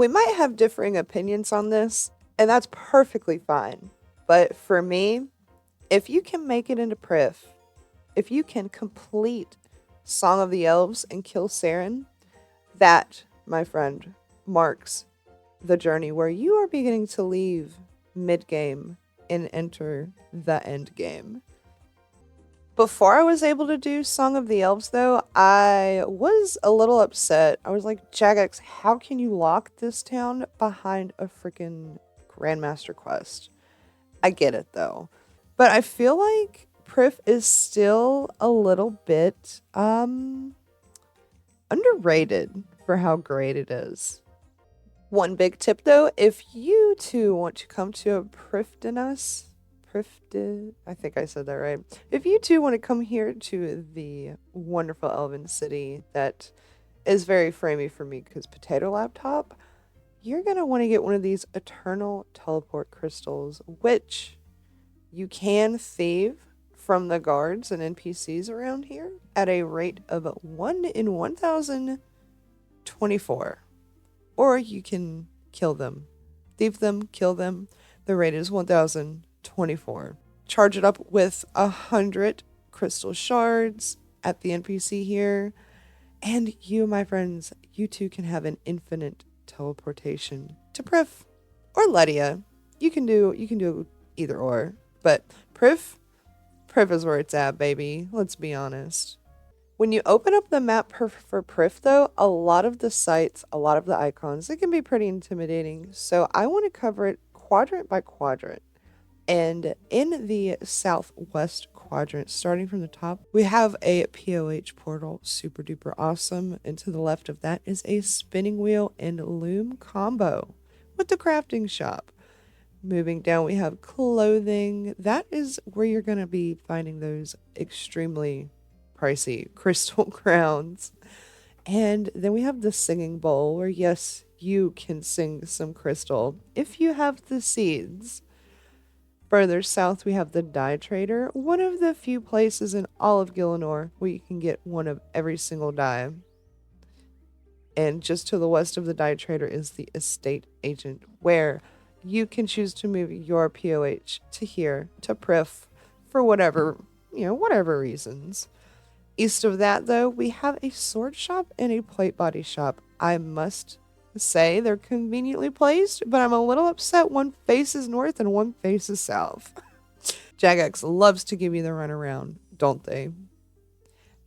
We might have differing opinions on this, and that's perfectly fine. But for me, if you can make it into Priff, if you can complete Song of the Elves and kill Saren, that, my friend, marks the journey where you are beginning to leave mid-game and enter the end game. Before I was able to do Song of the Elves, though, I was a little upset. I was like, Jagex, how can you lock this town behind a freaking Grandmaster quest? I get it, though. But I feel like Priff is still a little bit underrated for how great it is. One big tip, though, if you too want to come to a Prifddinas, I think I said that right. If you too want to come here to the wonderful elven city that is very framey for me because potato laptop, you're going to want to get one of these eternal teleport crystals, which you can thieve from the guards and NPCs around here at a rate of 1 in 1,024. Or you can kill them. Thieve them, kill them. The rate is 1,024. Charge it up with 100 crystal shards at the NPC here. And you, my friends, you too can have an infinite teleportation to Priff or Ledia. You can do either or. But Priff is where it's at, baby. Let's be honest. When you open up the map for Priff, though, a lot of the sites, a lot of the icons, it can be pretty intimidating. So I want to cover it quadrant by quadrant. And in the southwest quadrant, starting from the top, we have a POH portal, super duper awesome. And to the left of that is a spinning wheel and loom combo with the crafting shop. Moving down, we have clothing. That is where you're going to be finding those extremely pricey crystal crowns. And then we have the singing bowl, where yes, you can sing some crystal if you have the seeds. Further south, we have the dye trader, one of the few places in all of Gielinor where you can get one of every single dye. And just to the west of the dye trader is the estate agent, where you can choose to move your POH to here, to Priff, for whatever reasons. East of that, though, we have a sword shop and a plate body shop. I must say they're conveniently placed, but I'm a little upset one faces north and one faces south. Jagex loves to give you the runaround, don't they?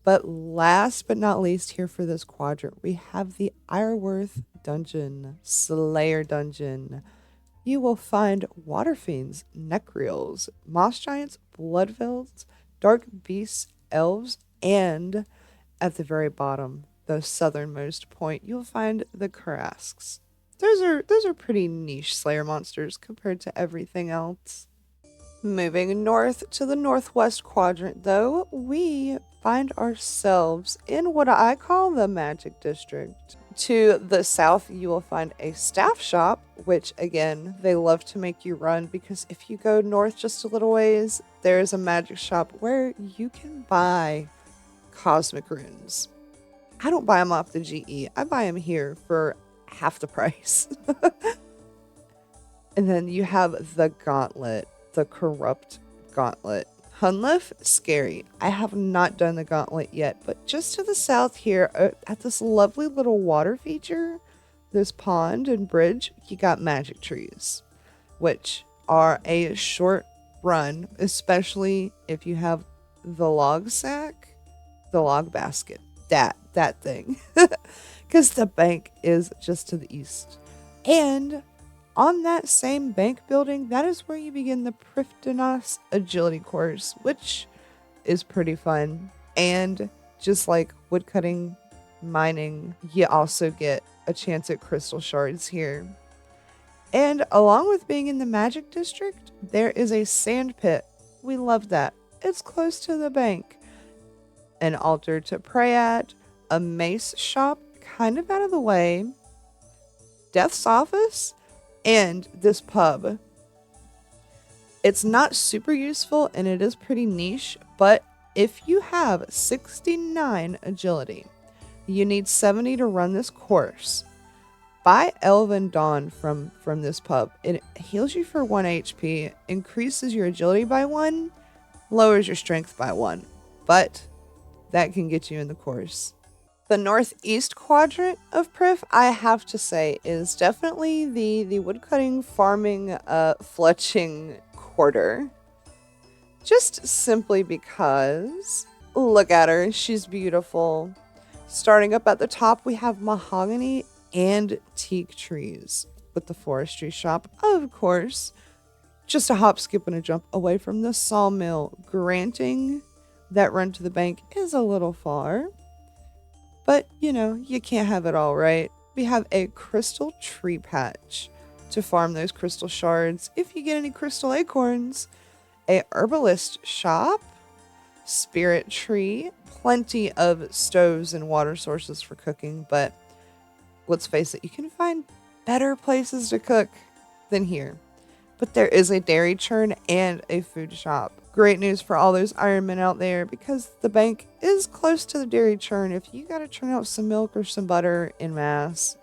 But last but not least, here for this quadrant, we have the Ireworth Dungeon, Slayer Dungeon. You will find water fiends, necreals, moss giants, bloodvelds, dark beasts, elves, and at the very bottom, the southernmost point, you'll find the Karasks. Those are pretty niche Slayer monsters compared to everything else. Moving north to the northwest quadrant, though, we find ourselves in what I call the Magic District. To the south, you will find a staff shop, which, again, they love to make you run, because if you go north just a little ways, there's a magic shop where you can buy cosmic runes. I don't buy them off the GE. I buy them here for half the price. And then you have the Gauntlet, the Corrupt Gauntlet. Hunlif, scary. I have not done the Gauntlet yet, but just to the south here, at this lovely little water feature, this pond and bridge, you got magic trees, which are a short run, especially if you have the log sack, the log basket, that thing, because the bank is just to the east. And on that same bank building, that is where you begin the Prifddinas agility course, which is pretty fun. And just like woodcutting, mining, you also get a chance at crystal shards here. And along with being in the Magic District, there is a sand pit. We love that. It's close to the bank. An altar to pray at, a mace shop kind of out of the way, Death's office, and this pub. It's not super useful and it is pretty niche, but if you have 69 agility, you need 70 to run this course. Buy Elven Dawn from this pub. It heals you for 1 HP, increases your agility by 1, lowers your strength by 1. But that can get you in the course. The northeast quadrant of Priff, I have to say, is definitely the woodcutting, farming, fletching quarter. Just simply because, look at her, she's beautiful. Starting up at the top, we have mahogany and teak trees with the forestry shop, of course. Just a hop, skip, and a jump away from the sawmill. Granting that run to the bank is a little far, but you know, you can't have it all, right? We have a crystal tree patch to farm those crystal shards if you get any crystal acorns. A herbalist shop, spirit tree, plenty of stoves and water sources for cooking, but let's face it, you can find better places to cook than here. But there is a dairy churn and a food shop. Great news for all those Ironmen out there, because the bank is close to the dairy churn. If you gotta churn out some milk or some butter en masse,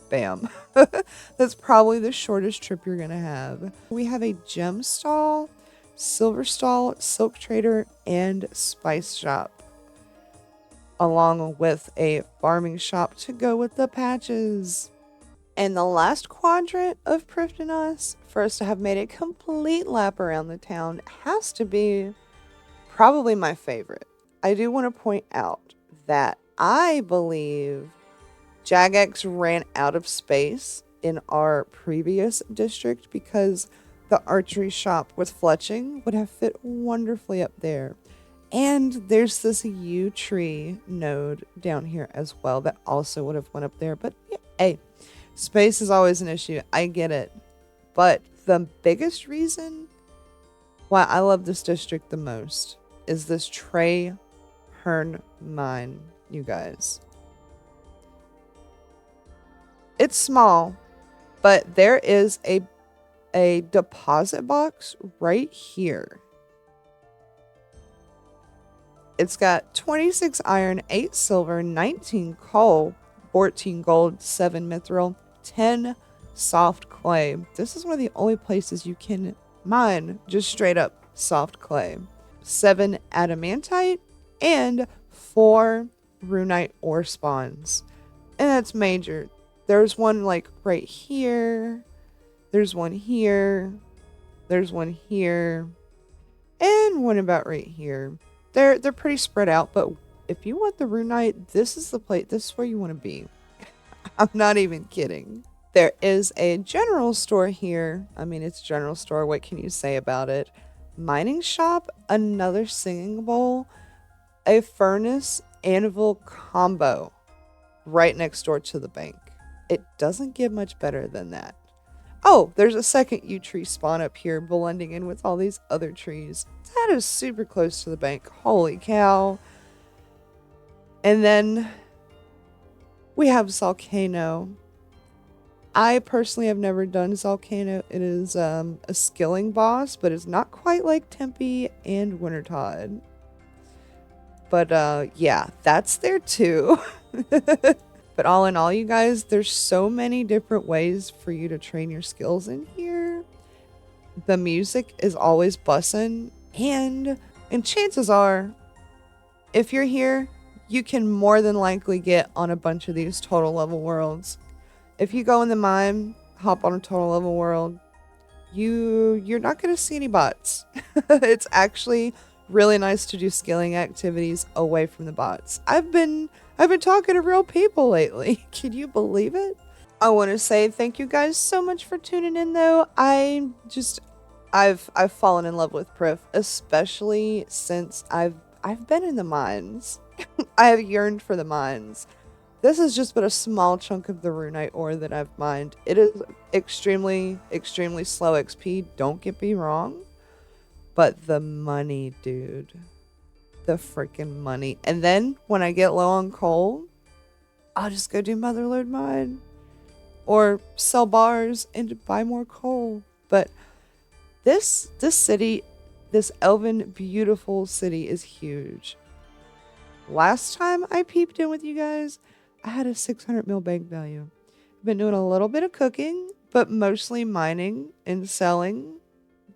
bam. That's probably the shortest trip you're gonna have. We have a gem stall, silver stall, silk trader, and spice shop, along with a farming shop to go with the patches. And the last quadrant of Prifddinas, for us to have made a complete lap around the town, has to be probably my favorite. I do want to point out that I believe Jagex ran out of space in our previous district because the archery shop with fletching would have fit wonderfully up there. And there's this yew tree node down here as well that also would have went up there. But yeah, hey, space is always an issue. I get it. But the biggest reason why I love this district the most is this Trey Hearn mine, you guys. It's small, but there is a deposit box right here. It's got 26 iron, 8 silver, 19 coal, 14 gold, 7 mithril, 10 soft clay. This is one of the only places you can mine just straight up soft clay. 7 adamantite and 4 runite ore spawns. And that's major. There's one like right here. There's one here. There's one here. And one about right here. They're pretty spread out, but if you want the runite, this is the place. This is where you want to be. I'm not even kidding. There is a general store here. I mean, it's a general store. What can you say about it? Mining shop, another singing bowl, a furnace anvil combo right next door to the bank. It doesn't get much better than that. Oh, there's a second yew tree spawn up here blending in with all these other trees. That is super close to the bank. Holy cow. And then we have Zalcano. I personally have never done Zalcano. It is a skilling boss, but it's not quite like Tempe and Wintertod. But yeah, that's there too. But all in all, you guys, there's so many different ways for you to train your skills in here. The music is always bussin', and chances are, if you're here, you can more than likely get on a bunch of these total level worlds. If you go in the mine, hop on a total level world, you're not going to see any bots. It's actually really nice to do skilling activities away from the bots. I've been talking to real people lately. Can you believe it? I want to say thank you guys so much for tuning in though. I've fallen in love with Priff, especially since I've been in the mines. I have yearned for the mines. This is just but a small chunk of the runite ore that I've mined. It is extremely, extremely slow XP, don't get me wrong. But the money, dude. The freaking money. And then when I get low on coal, I'll just go do Motherlode Mine. Or sell bars and buy more coal. But this city, this elven beautiful city is huge. Last time I peeped in with you guys, I had a 600 mil bank value. Been doing a little bit of cooking, but mostly mining and selling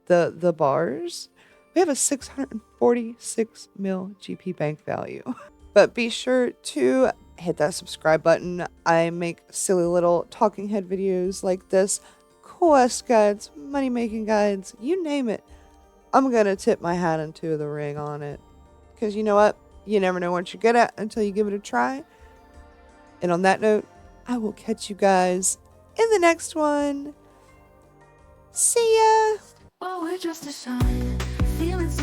the bars. We have a 646 mil GP bank value. But be sure to hit that subscribe button. I make silly little talking head videos like this, quest guides, money making guides, you name it. I'm gonna tip my hat into the ring on it. Because you know what? You never know what you're good at until you give it a try. And on that note, I will catch you guys in the next one. See ya! Well, we're just a sign, feeling so